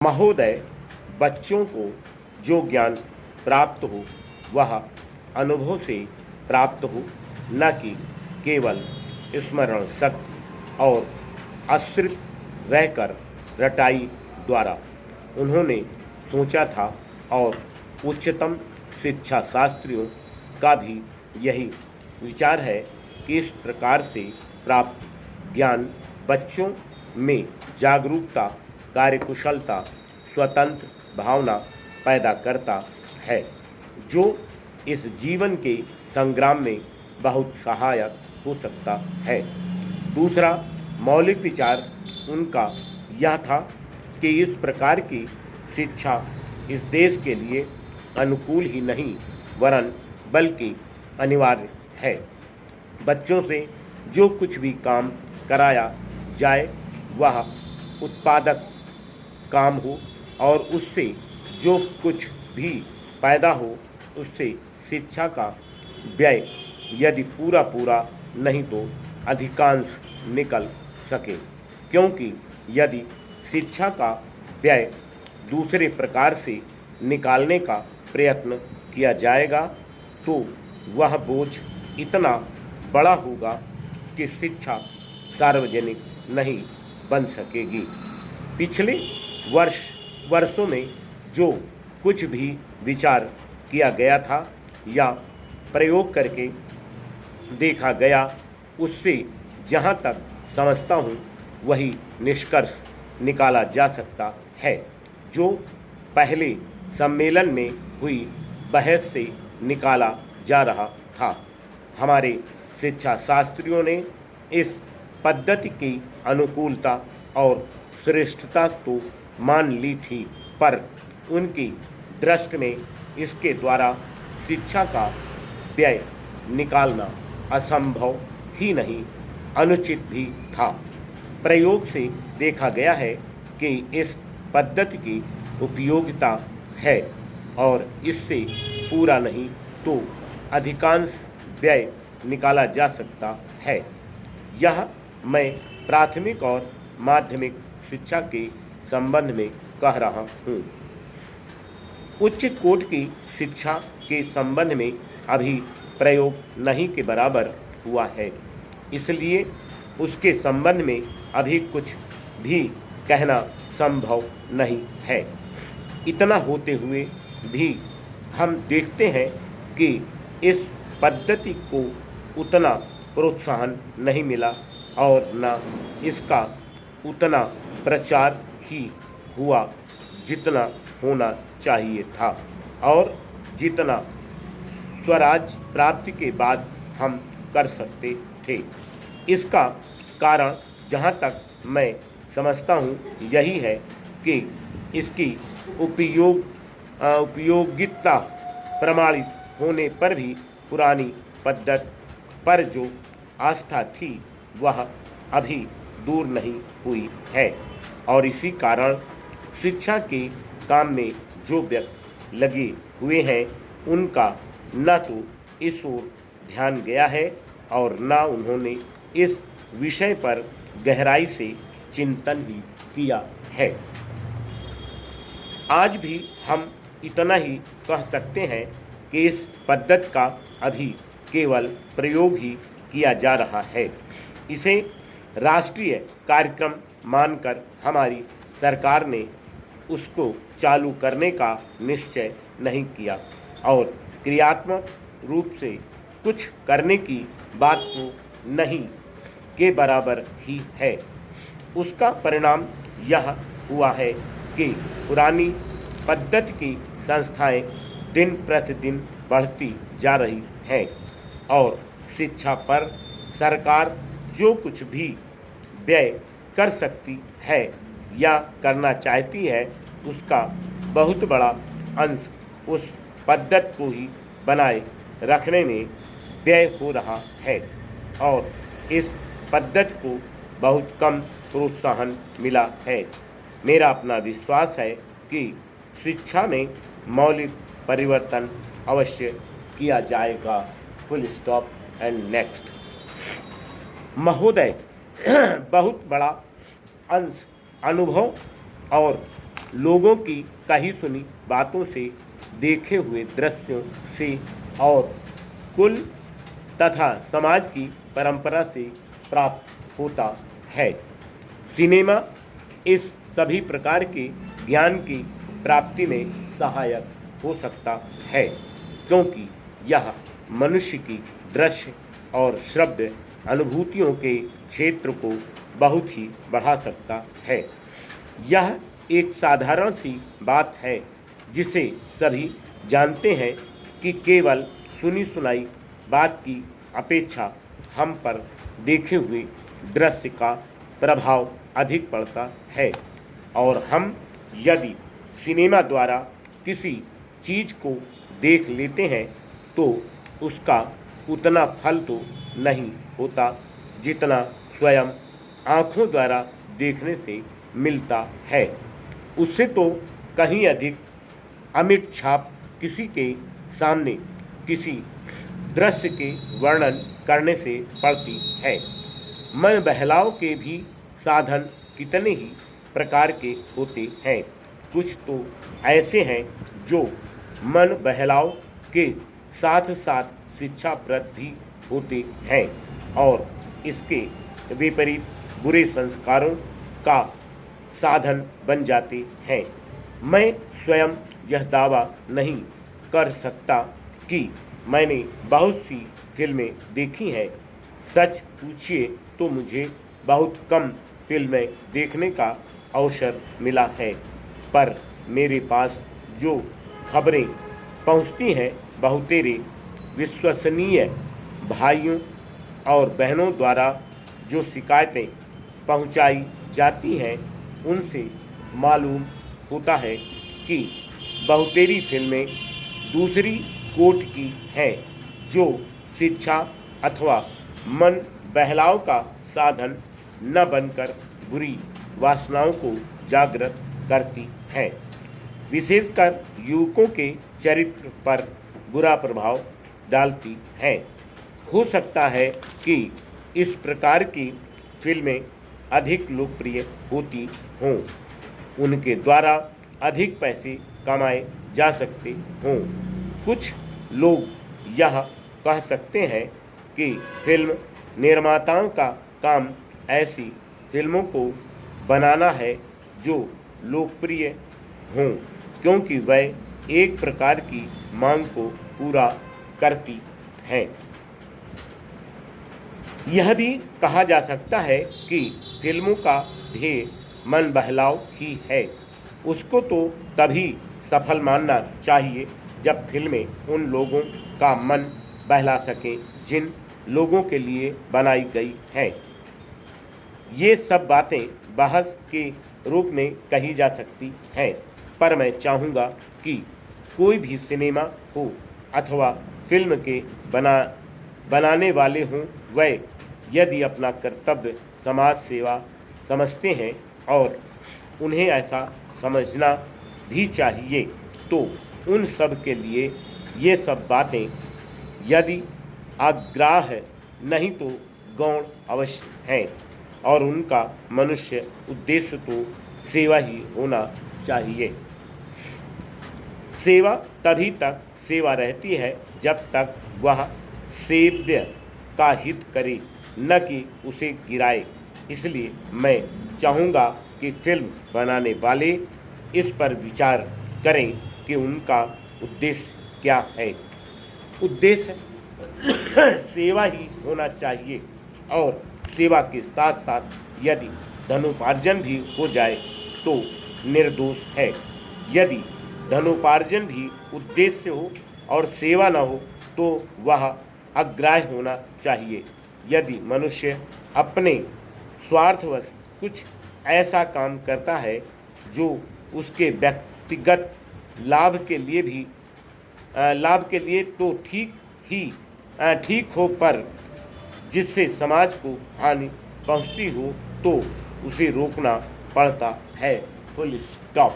महोदय, बच्चों को जो ज्ञान प्राप्त हो वह अनुभव से प्राप्त हो, न कि केवल स्मरण शक्ति और आश्रित रहकर रटाई द्वारा। उन्होंने सोचा था और उच्चतम शिक्षा शास्त्रियों का भी यही विचार है कि इस प्रकार से प्राप्त ज्ञान बच्चों में जागरूकता, कार्यकुशलता, स्वतंत्र भावना पैदा करता है, जो इस जीवन के संग्राम में बहुत सहायक हो सकता है। दूसरा मौलिक विचार उनका यह था कि इस प्रकार की शिक्षा इस देश के लिए अनुकूल ही नहीं वरन बल्कि अनिवार्य है। बच्चों से जो कुछ भी काम कराया जाए वह उत्पादक काम हो और उससे जो कुछ भी पैदा हो उससे शिक्षा का व्यय यदि पूरा नहीं तो अधिकांश निकल सके, क्योंकि यदि शिक्षा का व्यय दूसरे प्रकार से निकालने का प्रयत्न किया जाएगा तो वह बोझ इतना बड़ा होगा कि शिक्षा सार्वजनिक नहीं बन सकेगी। पिछले वर्षों में जो कुछ भी विचार किया गया था या प्रयोग करके देखा गया, उससे जहाँ तक समझता हूँ वही निष्कर्ष निकाला जा सकता है जो पहले सम्मेलन में हुई बहस से निकाला जा रहा था। हमारे शिक्षा शास्त्रियों ने इस पद्धति की अनुकूलता और श्रेष्ठता तो मान ली थी, पर उनकी दृष्टि में इसके द्वारा शिक्षा का व्यय निकालना असंभव ही नहीं, अनुचित भी था। प्रयोग से देखा गया है कि इस पद्धति की उपयोगिता है और इससे पूरा नहीं तो अधिकांश व्यय निकाला जा सकता है। यह मैं प्राथमिक और माध्यमिक शिक्षा के संबंध में कह रहा हूँ। उच्च कोटि की शिक्षा के संबंध में अभी प्रयोग नहीं के बराबर हुआ है, इसलिए उसके संबंध में अभी कुछ भी कहना संभव नहीं है। इतना होते हुए भी हम देखते हैं कि इस पद्धति को उतना प्रोत्साहन नहीं मिला और न इसका उतना प्रचार ही हुआ जितना होना चाहिए था और जितना स्वराज प्राप्ति के बाद हम कर सकते थे। इसका कारण जहाँ तक मैं समझता हूँ यही है कि इसकी उपयोगिता प्रमाणित होने पर भी पुरानी पद्धति पर जो आस्था थी वह अभी दूर नहीं हुई है और इसी कारण शिक्षा के काम में जो व्यक्ति लगे हुए हैं उनका न तो इस ओर ध्यान गया है और न उन्होंने इस विषय पर गहराई से चिंतन भी किया है। आज भी हम इतना ही कह सकते हैं कि इस पद्धति का अभी केवल प्रयोग ही किया जा रहा है। इसे राष्ट्रीय कार्यक्रम मानकर हमारी सरकार ने उसको चालू करने का निश्चय नहीं किया और क्रियात्मक रूप से कुछ करने की बात तो नहीं के बराबर ही है। उसका परिणाम यह हुआ है कि पुरानी पद्धति की संस्थाएं दिन प्रतिदिन बढ़ती जा रही हैं और शिक्षा पर सरकार जो कुछ भी व्यय कर सकती है या करना चाहती है उसका बहुत बड़ा अंश उस पद्धति को ही बनाए रखने में व्यय हो रहा है और इस पद्धति को बहुत कम प्रोत्साहन मिला है। मेरा अपना विश्वास है कि शिक्षा में मौलिक परिवर्तन अवश्य किया जाएगा। Full stop and next. महोदय, बहुत बड़ा अंश अनुभव और लोगों की कही सुनी बातों से, देखे हुए दृश्यों से और कुल तथा समाज की परंपरा से प्राप्त होता है। सिनेमा इस सभी प्रकार के ज्ञान की प्राप्ति में सहायक हो सकता है, क्योंकि यह मनुष्य की दृश्य और श्रव्य अनुभूतियों के क्षेत्र को बहुत ही बढ़ा सकता है। यह एक साधारण सी बात है जिसे सभी जानते हैं कि केवल सुनी सुनाई बात की अपेक्षा हम पर देखे हुए दृश्य का प्रभाव अधिक पड़ता है, और हम यदि सिनेमा द्वारा किसी चीज़ को देख लेते हैं तो उसका उतना फल तो नहीं होता जितना स्वयं आँखों द्वारा देखने से मिलता है। उससे तो कहीं अधिक अमिट छाप किसी के सामने किसी दृश्य के वर्णन करने से पड़ती है। मन बहलाव के भी साधन कितने ही प्रकार के होते हैं। कुछ तो ऐसे हैं जो मन बहलाव के साथ साथ शिक्षाप्रद भी होते हैं और इसके विपरीत बुरे संस्कारों का साधन बन जाते हैं। मैं स्वयं यह दावा नहीं कर सकता कि मैंने बहुत सी फिल्में देखी हैं। सच पूछिए तो मुझे बहुत कम फिल्में देखने का अवसर मिला है, पर मेरे पास जो खबरें पहुंचती हैं बहुतेरे विश्वसनीय भाइयों और बहनों द्वारा जो शिकायतें पहुंचाई जाती हैं उनसे मालूम होता है कि बहुतेरी फिल्में दूसरी कोट की हैं जो शिक्षा अथवा मन बहलाव का साधन न बनकर बुरी वासनाओं को जागृत करती हैं, विशेषकर युवकों के चरित्र पर बुरा प्रभाव डालती हैं। हो सकता है कि इस प्रकार की फिल्में अधिक लोकप्रिय होती हों, उनके द्वारा अधिक पैसे कमाए जा सकते हों। कुछ लोग यह कह सकते हैं कि फिल्म निर्माताओं का काम ऐसी फिल्मों को बनाना है जो लोकप्रिय हों, क्योंकि वह एक प्रकार की मांग को पूरा करती हैं। यह भी कहा जा सकता है कि फिल्मों का ध्येय मन बहलाव ही है। उसको तो तभी सफल मानना चाहिए जब फिल्में उन लोगों का मन बहला सकें जिन लोगों के लिए बनाई गई हैं। ये सब बातें बहस के रूप में कही जा सकती हैं, पर मैं चाहूँगा कि कोई भी सिनेमा हो अथवा फिल्म के बनाने वाले हों, वह यदि अपना कर्तव्य समाज सेवा समझते हैं और उन्हें ऐसा समझना भी चाहिए, तो उन सब के लिए ये सब बातें यदि अग्राह्य नहीं तो गौण अवश्य हैं, और उनका मनुष्य उद्देश्य तो सेवा ही होना चाहिए। सेवा तभी तक सेवा रहती है जब तक वह सेव्य का हित करे, न कि उसे गिराए। इसलिए मैं चाहूँगा कि फिल्म बनाने वाले इस पर विचार करें कि उनका उद्देश्य क्या है। उद्देश्य सेवा ही होना चाहिए, और सेवा के साथ साथ यदि धनोपार्जन भी हो जाए तो निर्दोष है। यदि धनोपार्जन भी उद्देश्य हो और सेवा न हो तो वह अग्राह्य होना चाहिए। यदि मनुष्य अपने स्वार्थवश कुछ ऐसा काम करता है जो उसके व्यक्तिगत लाभ के लिए तो ठीक हो, पर जिससे समाज को हानि पहुंचती हो तो उसे रोकना पड़ता है। Full stop.